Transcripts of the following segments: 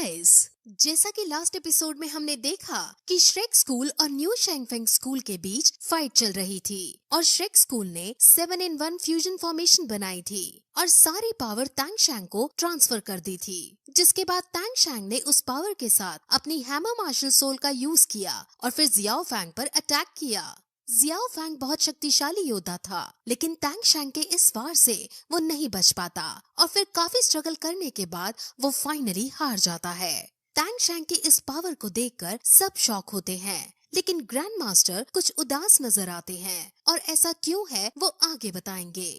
Guys, जैसा कि last episode में हमने देखा कि श्रेक स्कूल और न्यू शैंगफेंग स्कूल के बीच फाइट चल रही थी और श्रेक स्कूल ने 7-in-1 फ्यूजन फॉर्मेशन बनाई थी और सारी पावर तांग शैंग को ट्रांसफर कर दी थी। जिसके बाद तांग शैंग ने उस पावर के साथ अपनी हैमर मार्शल सोल का यूज किया और फिर जियाओ फैंग पर अटैक किया। जियाओ फैंग बहुत शक्तिशाली योद्धा था, लेकिन तांग शैंग के इस वार से वो नहीं बच पाता और फिर काफी स्ट्रगल करने के बाद वो फाइनली हार जाता है। तांग शैंग की इस पावर को देखकर सब शॉक होते हैं, लेकिन ग्रैंड मास्टर कुछ उदास नजर आते हैं और ऐसा क्यों है वो आगे बताएंगे।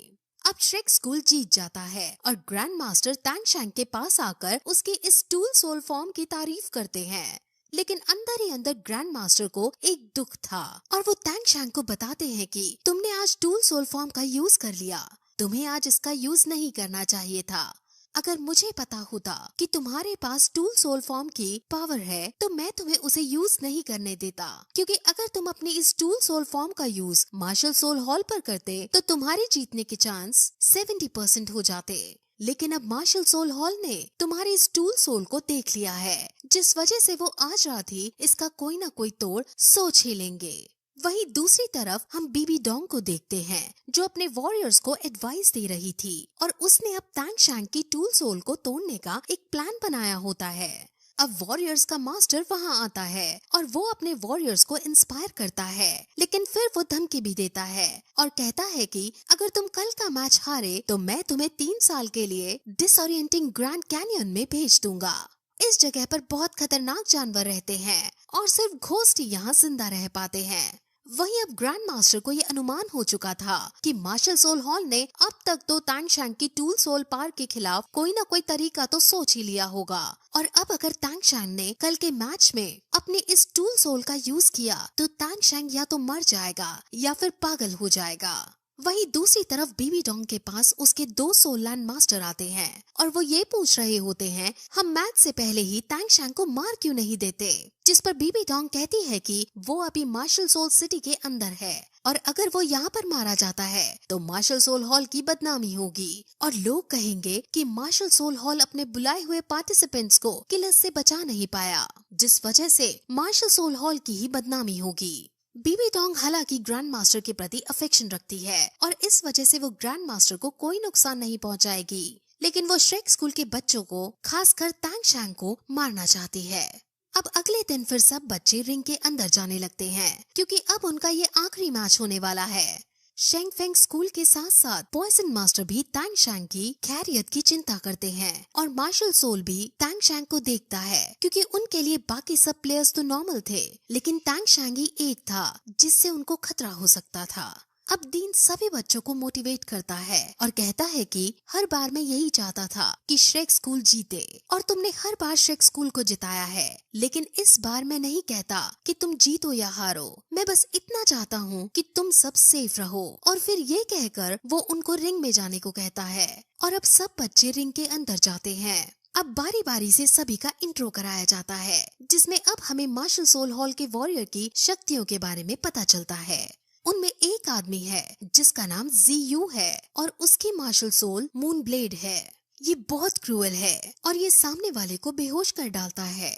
अब श्रेक स्कूल जीत जाता है और ग्रैंड मास्टर तांग शैंग के पास आकर उसकी इस टूल सोल फॉर्म की तारीफ करते हैं, लेकिन अंदर ही अंदर ग्रैंड मास्टर को एक दुख था और वो तांग शैंग को बताते हैं कि तुमने आज टूल सोल फॉर्म का यूज कर लिया, तुम्हें आज इसका यूज नहीं करना चाहिए था। अगर मुझे पता होता कि तुम्हारे पास टूल सोल फॉर्म की पावर है तो मैं तुम्हें उसे यूज नहीं करने देता, क्योंकि अगर तुम अपनी इस टूल सोल फॉर्म का यूज मार्शल सोल हॉल पर करते तो तुम्हारे जीतने के चांस 70% हो जाते। लेकिन अब मार्शल सोल हॉल ने तुम्हारी इस टूल सोल को देख लिया है, जिस वजह से वो आज रात ही इसका कोई ना कोई तोड़ सोच ही लेंगे। वहीं दूसरी तरफ हम बीबी डोंग को देखते हैं, जो अपने वॉरियर्स को एडवाइस दे रही थी और उसने अब तांग शैंग की टूल सोल को तोड़ने का एक प्लान बनाया होता है। अब वॉरियर्स का मास्टर वहां आता है और वो अपने वॉरियर्स को इंस्पायर करता है, लेकिन फिर वो धमकी भी देता है और कहता है कि अगर तुम कल का मैच हारे तो मैं तुम्हें 3 साल के लिए डिसओरिएंटिंग ग्रैंड कैनियन में भेज दूंगा। इस जगह पर बहुत खतरनाक जानवर रहते हैं और सिर्फ घोस्ट ही यहाँ जिंदा रह पाते हैं। वहीं अब ग्रैंड मास्टर को ये अनुमान हो चुका था कि मार्शल सोल हॉल ने अब तक तो तांग शैंग की टूल सोल पार के खिलाफ कोई ना कोई तरीका तो सोच ही लिया होगा और अब अगर तांग शैंग ने कल के मैच में अपने इस टूल सोल का यूज किया तो तांग शैंग या तो मर जाएगा या फिर पागल हो जाएगा। वहीं दूसरी तरफ बीबी डोंग के पास उसके 2 सोल लैंड मास्टर आते हैं और वो ये पूछ रहे होते हैं हम मैच से पहले ही तांग शैंग को मार क्यों नहीं देते, जिस पर बीबी डोंग कहती है कि वो अभी मार्शल सोल सिटी के अंदर है और अगर वो यहाँ पर मारा जाता है तो मार्शल सोल हॉल की बदनामी होगी और लोग कहेंगे कि मार्शल सोल हॉल अपने बुलाए हुए पार्टिसिपेंट्स को किलर्स से बचा नहीं पाया, जिस वजह से मार्शल सोल हॉल की ही बदनामी होगी। बीबी डोंग हालांकि ग्रैंड मास्टर के प्रति अफेक्शन रखती है और इस वजह से वो ग्रैंड मास्टर को कोई नुकसान नहीं पहुंचाएगी, लेकिन वो श्रेक स्कूल के बच्चों को खासकर तांग शैंग को मारना चाहती है। अब अगले दिन फिर सब बच्चे रिंग के अंदर जाने लगते हैं, क्योंकि अब उनका ये आखिरी मैच होने वाला है। शैंगफेंग स्कूल के साथ साथ पॉइजन मास्टर भी तांग शैंग की खैरियत की चिंता करते हैं और मार्शल सोल भी तांग शैंग को देखता है, क्योंकि उनके लिए बाकी सब प्लेयर्स तो नॉर्मल थे, लेकिन तांग शैंग ही एक था जिससे उनको खतरा हो सकता था। अब डीन सभी बच्चों को मोटिवेट करता है और कहता है कि हर बार मैं यही चाहता था कि श्रेक स्कूल जीते और तुमने हर बार श्रेक स्कूल को जिताया है, लेकिन इस बार मैं नहीं कहता कि तुम जीतो या हारो, मैं बस इतना चाहता हूँ कि तुम सब सेफ रहो। और फिर ये कहकर वो उनको रिंग में जाने को कहता है और अब सब बच्चे रिंग के अंदर जाते हैं। अब बारी बारी से सभी का इंट्रो कराया जाता है, जिसमें अब हमें मार्शल सोल हॉल के वॉरियर की शक्तियों के बारे में पता चलता है। उनमें एक आदमी है जिसका नाम जीयू है और उसकी मार्शल सोल मून ब्लेड है। ये बहुत क्रूअल है और ये सामने वाले को बेहोश कर डालता है।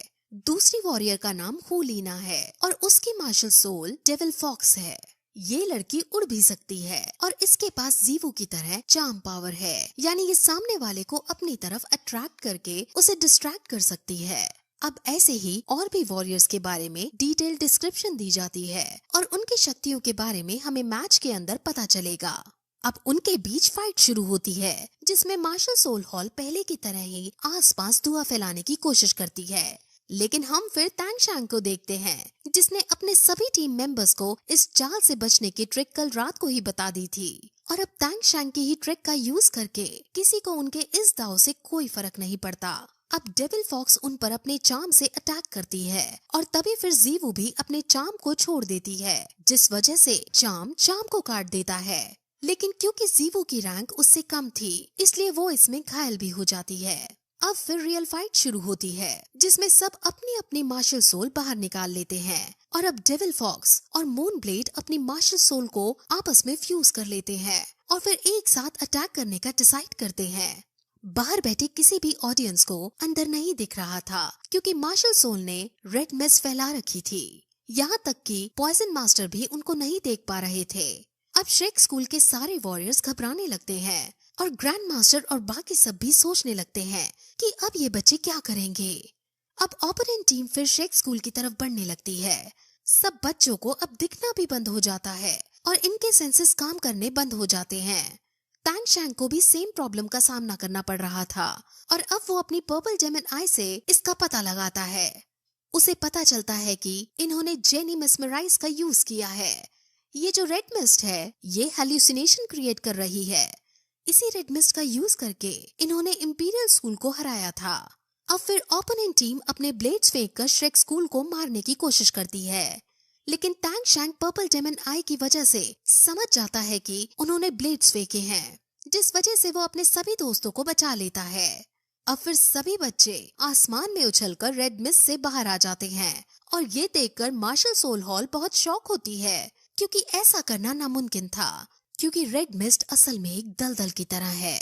दूसरी वॉरियर का नाम हुलीना है और उसकी मार्शल सोल डेविल फॉक्स है। ये लड़की उड़ भी सकती है और इसके पास जीवू की तरह चार्म पावर है, यानी ये सामने वाले को अपनी तरफ अट्रैक्ट करके उसे डिस्ट्रैक्ट कर सकती है। अब ऐसे ही और भी वॉरियर्स के बारे में डिटेल डिस्क्रिप्शन दी जाती है और उनकी शक्तियों के बारे में हमें मैच के अंदर पता चलेगा। अब उनके बीच फाइट शुरू होती है, जिसमें मार्शल सोल हॉल पहले की तरह ही आसपास धुआं फैलाने की कोशिश करती है, लेकिन हम फिर तांग शैंग को देखते हैं, जिसने अपने सभी टीम मेंबर्स को इस चाल से बचने की ट्रिक कल रात को ही बता दी थी और अब तांग शैंग की ही ट्रिक का यूज करके किसी को उनके इस दाव से कोई फर्क नहीं पड़ता। अब डेविल फॉक्स उन पर अपने चार्म से अटैक करती है और तभी फिर जीवू भी अपने चार्म को छोड़ देती है, जिस वजह से चार्म को काट देता है, लेकिन क्योंकि जीवू की रैंक उससे कम थी इसलिए वो इसमें घायल भी हो जाती है। अब फिर रियल फाइट शुरू होती है, जिसमें सब अपनी अपनी मार्शल सोल बाहर निकाल लेते हैं और अब डेविल फॉक्स और मून ब्लेड अपनी मार्शल सोल को आपस में फ्यूज कर लेते हैं और फिर एक साथ अटैक करने का डिसाइड करते हैं। बाहर बैठे किसी भी ऑडियंस को अंदर नहीं दिख रहा था क्योंकि मार्शल सोल ने रेड मिस्ट फैला रखी थी। यहाँ तक कि पॉइजन मास्टर भी उनको नहीं देख पा रहे थे। अब श्रेक स्कूल के सारे वॉरियर्स घबराने लगते हैं और ग्रैंड मास्टर और बाकी सब भी सोचने लगते हैं कि अब ये बच्चे क्या करेंगे। अब ओपोनेंट टीम फिर श्रेक स्कूल की तरफ बढ़ने लगती है। सब बच्चों को अब दिखना भी बंद हो जाता है और इनके सेंसेस काम करने बंद हो जाते हैं। टैंग शैंग को भी सेम प्रॉब्लम का सामना करना पड़ रहा था और अब वो अपनी पर्पल जेमिन आई से इसका पता लगाता है। उसे पता चलता है कि इन्होंने जेनी मेस्मराइज का यूज किया है। ये जो रेड मिस्ट है ये हेल्यूसिनेशन क्रिएट कर रही है। इसी रेड मिस्ट का यूज करके इन्होंने इंपीरियल स्कूल को हराया था। अब फिर ओपोनेंट टीम अपने ब्लेड्स फेंक कर श्रेक स्कूल को मारने की कोशिश करती है, लेकिन टैंग शैंग पर्पल डेमन आई की वजह से समझ जाता है कि उन्होंने ब्लेड्स फेंके हैं, जिस वजह से वो अपने सभी दोस्तों को बचा लेता है। अब फिर सभी बच्चे आसमान में उछलकर रेड मिस्ट से बाहर आ जाते हैं और ये देखकर मार्शल सोल हॉल बहुत शॉक होती है क्योंकि ऐसा करना नामुमकिन था, क्योंकि रेड मिस्ट असल में एक दलदल की तरह है।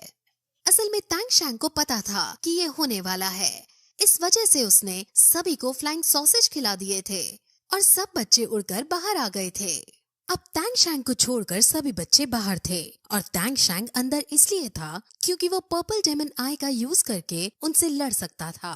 असल में टैंग शैंग को पता था कि ये होने वाला है, इस वजह से उसने सभी को फ्लाइंग सॉसेज खिला दिए थे और सब बच्चे उड़कर बाहर आ गए थे। अब टैंग शैंग को छोड़कर सभी बच्चे बाहर थे और टैंग शैंग अंदर इसलिए था क्योंकि वो पर्पल डेमन आई का यूज करके उनसे लड़ सकता था।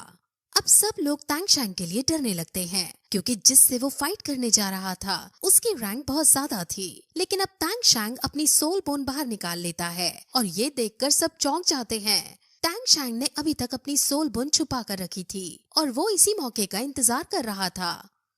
अब सब लोग टैंग शैंग के लिए डरने लगते हैं क्योंकि जिससे वो फाइट करने जा रहा था उसकी रैंक बहुत ज्यादा थी, लेकिन अब टैंग शैंग अपनी सोल बोन बाहर निकाल लेता है और ये देखकर सब चौंक जाते हैं। टैंग शैंग ने अभी तक अपनी सोल बोन छुपा कर रखी थी और वो इसी मौके का इंतजार कर रहा था।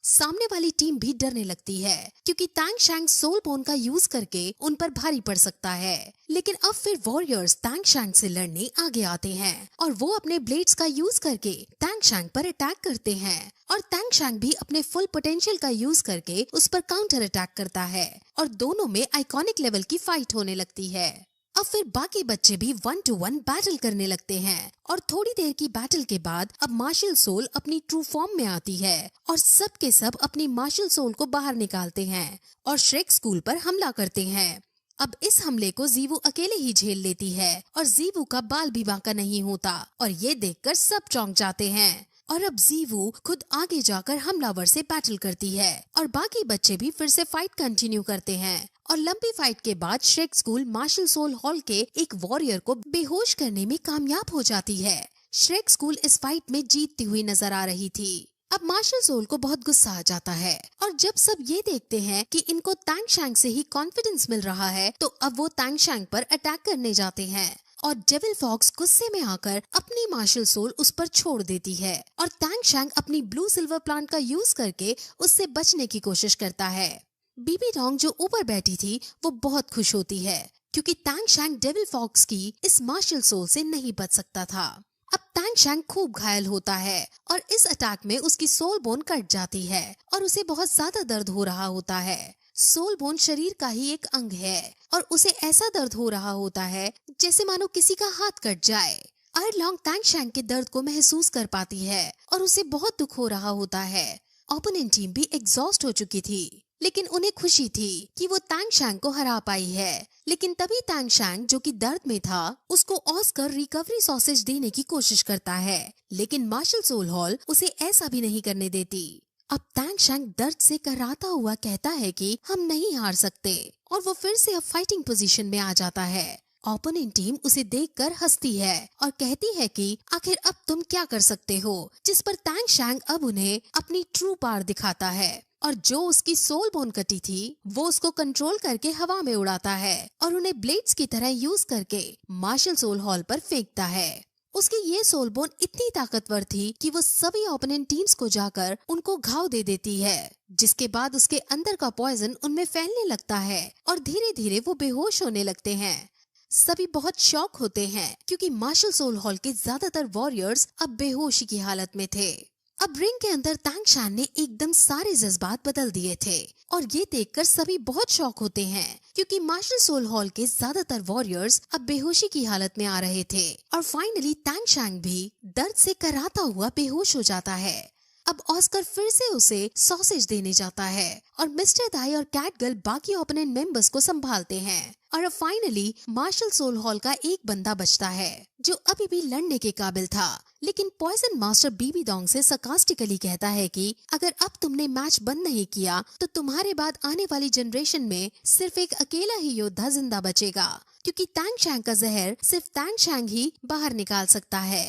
सामने वाली टीम भी डरने लगती है क्योंकि टैंग शैंग सोल बोन का यूज करके उन पर भारी पड़ सकता है, लेकिन अब फिर वॉरियर्स टैंग शैंग से लड़ने आगे आते हैं और वो अपने ब्लेड्स का यूज करके टैंग शैंग पर अटैक करते हैं और टैंग शैंग भी अपने फुल पोटेंशियल का यूज करके उस पर काउंटर अटैक करता है और दोनों में आइकॉनिक लेवल की फाइट होने लगती है। अब फिर बाकी बच्चे भी 1 to 1 बैटल करने लगते हैं और थोड़ी देर की बैटल के बाद अब मार्शल सोल अपनी ट्रू फॉर्म में आती है और सब के सब अपनी मार्शल सोल को बाहर निकालते हैं और श्रेक स्कूल पर हमला करते हैं। अब इस हमले को जीवू अकेले ही झेल लेती है और जीवू का बाल भी बांका नहीं होता और ये देखकर सब चौंक जाते हैं और अब जीवू खुद आगे जाकर हमलावर से बैटल करती है और बाकी बच्चे भी फिर से फाइट कंटिन्यू करते हैं और लंबी फाइट के बाद श्रेक स्कूल मार्शल सोल हॉल के एक वॉरियर को बेहोश करने में कामयाब हो जाती है। श्रेक स्कूल इस फाइट में जीतती हुई नजर आ रही थी। अब मार्शल सोल को बहुत गुस्सा आ जाता है और जब सब ये देखते हैं कि इनको टैंग शैंग से ही कॉन्फिडेंस मिल रहा है तो अब वो टैंग शैंग पर अटैक करने जाते हैं और डेविल फॉक्स गुस्से में आकर अपनी मार्शल सोल उस पर छोड़ देती है और टैंग शैंग अपनी ब्लू सिल्वर प्लांट का यूज करके उससे बचने की कोशिश करता है। बीबी डोंग जो ऊपर बैठी थी वो बहुत खुश होती है क्योंकि टैंग शैंग डेविल फॉक्स की इस मार्शल सोल से नहीं बच सकता था। अब टैंग शैंग खूब घायल होता है और इस अटैक में उसकी सोल बोन कट जाती है और उसे बहुत ज्यादा दर्द हो रहा होता है। सोल बोन शरीर का ही एक अंग है और उसे ऐसा दर्द हो रहा होता है जैसे मानो किसी का हाथ कट जाए। अरलॉन्ग टैंग शैंग के दर्द को महसूस कर पाती है और उसे बहुत दुख हो रहा होता है। ओपोनेंट टीम भी एग्जॉस्ट हो चुकी थी, लेकिन उन्हें खुशी थी कि वो टैंग शैंग को हरा पाई है। लेकिन तभी टैंग शैंग जो कि दर्द में था उसको ऑस्कर रिकवरी सॉसेज देने की कोशिश करता है, लेकिन मार्शल सोल हॉल उसे ऐसा भी नहीं करने देती। अब टैंग शैंग दर्द से कराहता हुआ कहता है कि हम नहीं हार सकते और वो फिर से अब फाइटिंग पोजीशन में आ जाता है। ओपोनेंट टीम उसे देखकर हंसती है और कहती है कि आखिर अब तुम क्या कर सकते हो, जिस पर टैंग शैंग अब उन्हें अपनी ट्रू पावर दिखाता है और जो उसकी सोल बोन कटी थी वो उसको कंट्रोल करके हवा में उड़ाता है और उन्हें ब्लेड्स की तरह यूज करके मार्शल सोल हॉल पर फेंकता है। उसकी ये सोल बोन इतनी ताकतवर थी कि वो सभी ओपोनेंट टीम्स को जाकर उनको घाव दे देती है, जिसके बाद उसके अंदर का पॉइजन उनमें फैलने लगता है और धीरे धीरे वो बेहोश होने लगते हैं। सभी बहुत शॉक होते हैं क्योंकि मार्शल सोल हॉल के ज्यादातर वॉरियर्स अब बेहोशी की हालत में थे। अब रिंग के अंदर टैंग शैंग ने एकदम सारे जज्बात बदल दिए थे और ये देखकर सभी बहुत शॉक होते हैं क्योंकि मार्शल सोल हॉल के ज्यादातर वॉरियर्स अब बेहोशी की हालत में आ रहे थे और फाइनली टैंग शैंग भी दर्द से कराहता हुआ बेहोश हो जाता है। अब ऑस्कर फिर से उसे सॉसेज देने जाता है और मिस्टर दाई और कैटगर्ल बाकी ओपोनेंट मेंबर्स को संभालते हैं। और अब फाइनली मार्शल सोल हॉल का एक बंदा बचता है जो अभी भी लड़ने के काबिल था, लेकिन पॉइजन मास्टर बीबी डोंग से सरकास्टिकली कहता है कि अगर अब तुमने मैच बंद नहीं किया तो तुम्हारे बाद आने वाली जनरेशन में सिर्फ एक अकेला ही योद्धा जिंदा बचेगा, क्योंकि टैंग शैंग का जहर सिर्फ टैंग शैंग ही बाहर निकाल सकता है।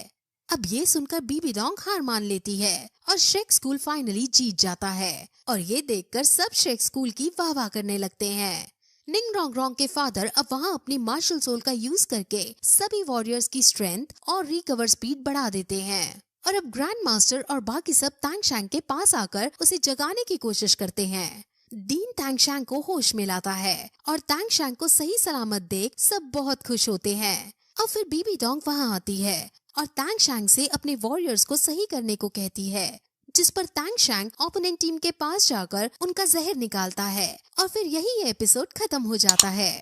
अब ये सुनकर बीबी डोंग हार मान लेती है और श्रेक स्कूल फाइनली जीत जाता है और ये देखकर सब श्रेक स्कूल की वाह करने लगते हैं। निंग रोंग रोंग के फादर अब वहाँ अपनी मार्शल सोल का यूज करके सभी वॉरियर्स की स्ट्रेंथ और रिकवर स्पीड बढ़ा देते हैं और अब ग्रैंड मास्टर और बाकी सब टैंग शैंग के पास आकर उसे जगाने की कोशिश करते हैं। डीन टैंग शैंग को होश में लाता है और टैंग शैंग को सही सलामत देख सब बहुत खुश होते हैं। और फिर बीबी डोंग वहाँ आती है और टैंग शैंग से अपने वॉरियर्स को सही करने को कहती है, जिस पर टैंग शैंग ओपोनेंट टीम के पास जाकर उनका जहर निकालता है और फिर यही ये एपिसोड खत्म हो जाता है।